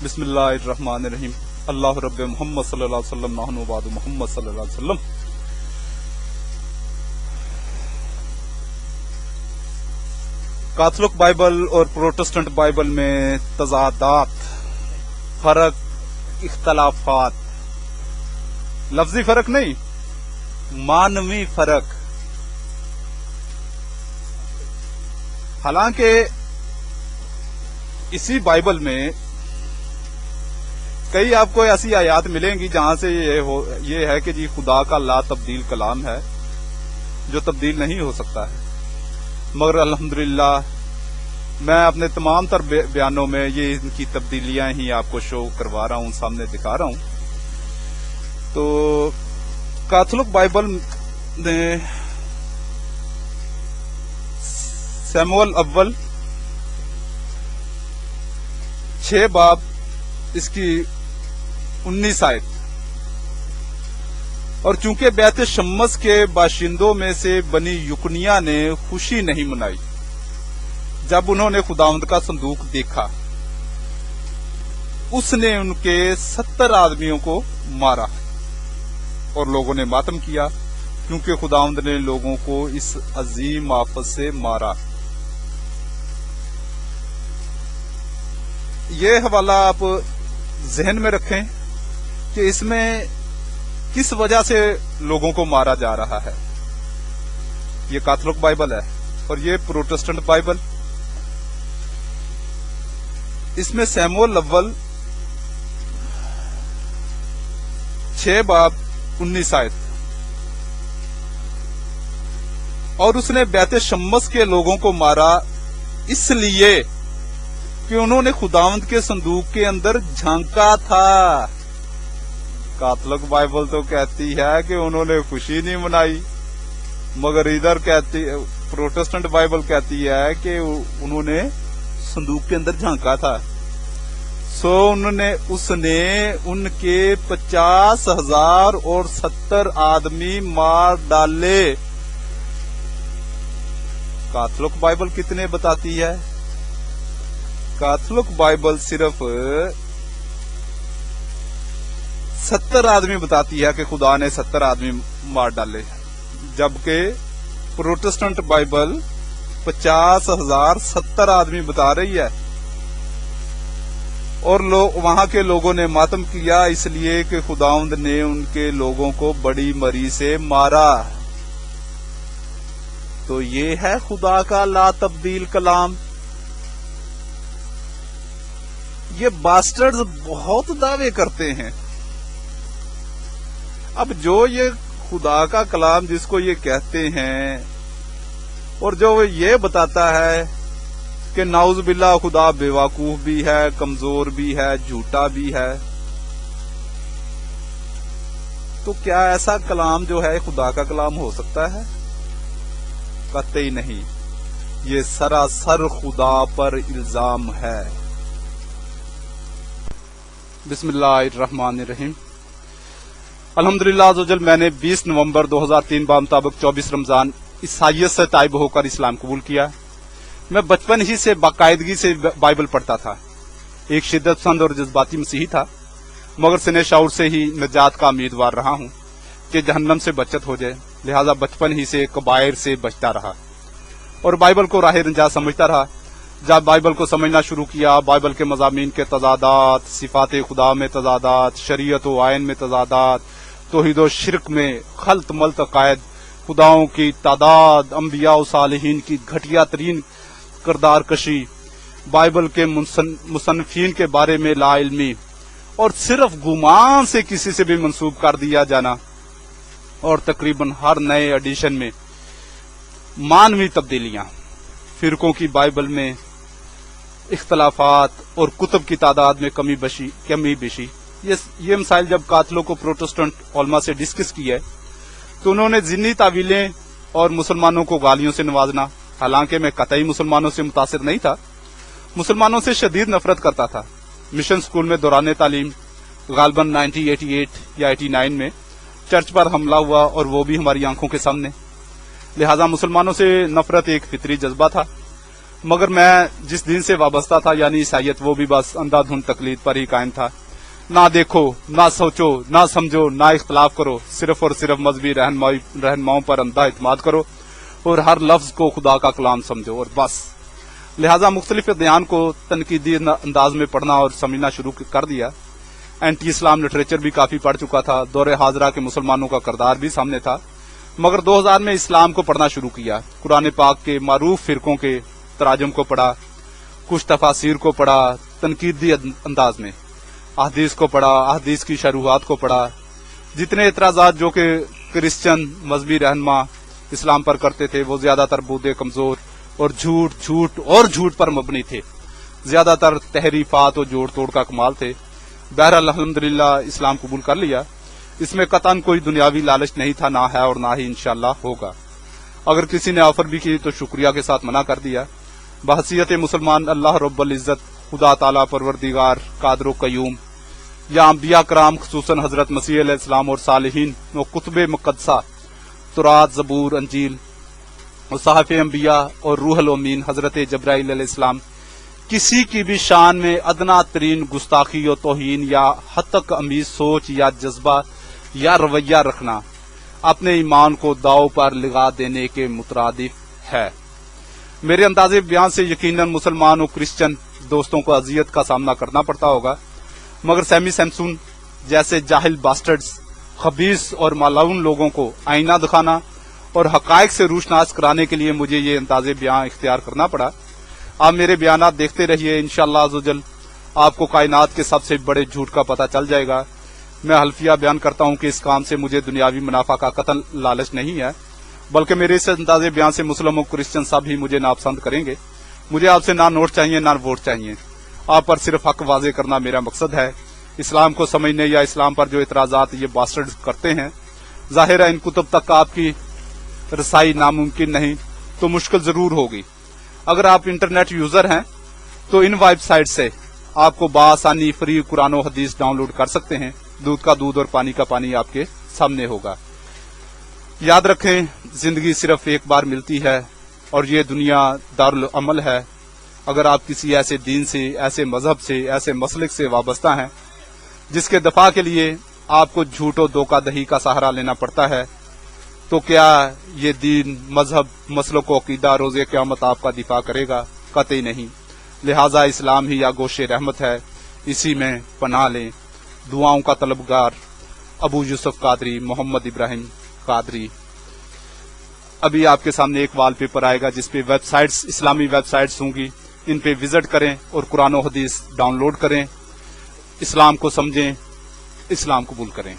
بسم اللہ الرحمن الرحیم اللہ رب محمد صلی اللہ علیہ وسلم نحن بعد محمد صلی اللہ علیہ وسلم. کیتھولک بائبل اور پروٹسٹنٹ بائبل میں تضادات، فرق، اختلافات، لفظی فرق نہیں، معنوی فرق. حالانکہ اسی بائبل میں کئی آپ کو ایسی آیات ملیں گی جہاں سے یہ ہے کہ جی خدا کا لا تبدیل کلام ہے جو تبدیل نہیں ہو سکتا ہے. مگر الحمدللہ میں اپنے تمام تر بیانوں میں یہ ان کی تبدیلیاں ہی آپ کو شو کروا رہا ہوں، سامنے دکھا رہا ہوں. تو کیتھولک بائبل نے سیموئل اول 6 باب اس کی 19 آیت، اور چونکہ بیت شمس کے باشندوں میں سے بنی یکنیا نے خوشی نہیں منائی جب انہوں نے خداوند کا صندوق دیکھا، اس نے ان کے 70 آدمیوں کو مارا اور لوگوں نے ماتم کیا کیونکہ خداوند نے لوگوں کو اس عظیم آفت سے مارا. یہ حوالہ آپ ذہن میں رکھیں کہ اس میں کس وجہ سے لوگوں کو مارا جا رہا ہے. یہ کیتھولک بائبل ہے اور یہ پروٹسٹنٹ بائبل. اس میں سیموئل اول 6 باب 19 آیت، اور اس نے بیت شمس کے لوگوں کو مارا اس لیے کہ انہوں نے خداوند کے صندوق کے اندر جھانکا تھا. کیتھولک بائبل تو کہتی ہے کہ انہوں نے خوشی نہیں منائی، مگر ادھر کہتی پروٹسٹنٹ بائبل کہتی ہے کہ انہوں نے صندوق کے اندر جھانکا تھا. اس نے ان کے 50,000 اور 70 آدمی مار ڈالے. کیتھولک بائبل کتنے بتاتی ہے؟ کیتھولک بائبل صرف 70 آدمی بتاتی ہے کہ خدا نے 70 آدمی مار ڈالے، جبکہ پروٹسٹنٹ بائبل 50,000 70 آدمی بتا رہی ہے. اور وہاں کے لوگوں نے ماتم کیا اس لیے کہ خداوند نے ان کے لوگوں کو بڑی مری سے مارا. تو یہ ہے خدا کا لا تبدیل کلام. یہ باسٹرز بہت دعوے کرتے ہیں. اب جو یہ خدا کا کلام جس کو یہ کہتے ہیں اور جو یہ بتاتا ہے کہ نعوذ باللہ خدا بیوقوف بھی ہے، کمزور بھی ہے، جھوٹا بھی ہے، تو کیا ایسا کلام جو ہے خدا کا کلام ہو سکتا ہے؟ قطعی نہیں. یہ سراسر خدا پر الزام ہے. بسم اللہ الرحمن الرحیم. الحمدللہ عزوجل میں نے 20 نومبر 2003 بمطابق 24 رمضان عیسائیت سے تائب ہو کر اسلام قبول کیا. میں بچپن ہی سے باقاعدگی سے بائبل پڑھتا تھا. ایک شدت پسند اور جذباتی مسیحی تھا، مگر سن شعور سے ہی نجات کا امیدوار رہا ہوں کہ جہنم سے بچت ہو جائے. لہذا بچپن ہی سے کبائر سے بچتا رہا اور بائبل کو راہ نجات سمجھتا رہا. جب بائبل کو سمجھنا شروع کیا، بائبل کے مضامین کے تضادات، صفات خدا میں تضادات، شریعت و آئین میں تضادات، توحید و شرک میں خلط ملط عقائد، خداؤں کی تعداد، انبیاء و صالحین کی گھٹیا ترین کردار کشی، بائبل کے مصنفین کے بارے میں لا علمی اور صرف گمان سے کسی سے بھی منسوب کر دیا جانا، اور تقریباً ہر نئے ایڈیشن میں معنوی تبدیلیاں، فرقوں کی بائبل میں اختلافات اور کتب کی تعداد میں کمی بیشی. یہ مسائل جب کیتھولک و پروٹسٹنٹ علماء سے ڈسکس کی ہے تو انہوں نے ضمنی تعویلیں اور مسلمانوں کو گالیوں سے نوازنا. حالانکہ میں قطعی مسلمانوں سے متاثر نہیں تھا، مسلمانوں سے شدید نفرت کرتا تھا. مشن سکول میں دوران تعلیم غالباً 1988 یا 89 میں چرچ پر حملہ ہوا، اور وہ بھی ہماری آنکھوں کے سامنے. لہذا مسلمانوں سے نفرت ایک فطری جذبہ تھا. मगर मैं जिस दिन से वाबस्ता था यानी ईसाइयत, वो भी बस अंधाधुंध तकलीद पर ही कायम था। ना देखो, ना सोचो, ना समझो, ना इख्तलाफ करो, सिर्फ और सिर्फ मजहबी रहनुमाओं पर अंधा इत्मीनान करो और हर लफ्ज को खुदा का कलाम समझो और बस। लिहाजा मुख्तलिफ अदयान को तनकीदी अंदाज में पढ़ना और समझना शुरू कर दिया। एंटी इस्लाम लिटरेचर भी काफी पढ़ चुका था। दौरे हाजरा के मुसलमानों का किरदार भी सामने था। मगर 2000 में इस्लाम को पढ़ना शुरू किया। कुरान पाक के मारूफ फिरकों के तराजम को पढ़ा, कुछ तफासिर को पढ़ा तनकीदी अंदाज में, अहदीस को पढ़ा, अहदीस की शरूहात को पढ़ा। जितने एतराजात जो कि क्रिश्चियन मजहबी रहनुमा इस्लाम पर करते थे वो ज्यादातर बूदे कमजोर और झूठ पर मबनी थे। ज्यादातर तहरीफात और जोड़ तोड़ का कमाल थे। बहरहाल अल्हम्दुलिल्लाह इस्लाम कबूल कर लिया। इसमें कतन कोई दुनियावी लालच नहीं था, ना है और ना ही इंशाअल्लाह होगा। अगर किसी ने ऑफर भी की तो शुक्रिया के साथ मना कर दिया। बहसीयत मुसलमान अल्लाह रब्बुल इज्जत, खुदा ताला परवरदिगार कादर कयूम या अंबिया कराम खुसूसन हजरत मसीह अलैहिस्सलाम और सालिहीन व कुतुब मुक़द्दसा तुरात, ज़बूर, अंजील और सहाफ़े अंबिया और रूहुल अमीन हजरत जब्राइल अलैहिस्सलाम किसी की भी शान में अदना तरीन गुस्ताखी और तौहीन या हद तक अमीज सोच या जज्बा या रवैया रखना अपने ईमान को दाव पर लगा देने के मुतरादिफ है। मेरे अंदाजे बयान से यकीनन मुसलमान और क्रिश्चियन दोस्तों को अजियत का सामना करना पड़ता होगा, मगर सैमी सैमसून जैसे जाहिल बास्टर्ड्स, खबीस और मालून लोगों को आईना दिखाना और हकायक से रूशनास कराने के लिए मुझे ये अंदाजे बयान इख्तियार करना पड़ा। आप मेरे बयानात देखते रहिए, इंशाअल्लाह अज़्ज़वजल आपको कायनात के सबसे बड़े झूठ का पता चल जाएगा। मैं हल्फिया बयान करता हूं कि इस काम से मुझे दुनियावी मुनाफा का कतन लालच नहीं है, बल्कि मेरे इस अंदाजे बयान से मुस्लिम और क्रिश्चियन सब ही मुझे नापसंद करेंगे। मुझे आपसे ना नोट चाहिए ना वोट चाहिए, आप पर सिर्फ हक वाजे करना मेरा मकसद है। इस्लाम को समझने या इस्लाम पर जो इतराजात ये बास्टर्ड करते हैं, जाहिर है इन कुतुब तक आपकी रसाई नामुमकिन नहीं तो मुश्किल जरूर होगी। अगर आप इंटरनेट यूजर हैं तो इन वेबसाइट से आपको बासानी फ्री कुरान और हदीस डाउनलोड कर सकते हैं। दूध का दूध और पानी का पानी आपके सामने होगा। याद रखें, जिंदगी सिर्फ एक बार मिलती है और ये दुनिया दारुल अमल है। अगर आप किसी ऐसे दीन से, ऐसे मजहब से, ऐसे मसलक से वाबस्ता हैं जिसके दफा के लिए आपको झूठ और धोखाधड़ी का सहारा लेना पड़ता है, तो क्या ये दीन, मजहब, मसलक व अकीदा रोज़े क़यामत आपका दिफा करेगा? कतई नहीं। लिहाजा इस्लाम ही आगोश रहमत है, इसी में पनाह लें। दुआओं का तलबगार अबू यूसुफ कादरी, मोहम्मद इब्राहिम कादरी। अभी आपके सामने एक वॉलपेपर आएगा जिसपे वेबसाइट्स, इस्लामी वेबसाइट्स होंगी। इन पे विजिट करें और कुरान और हदीस डाउनलोड करें। इस्लाम को समझें, इस्लाम कबूल करें।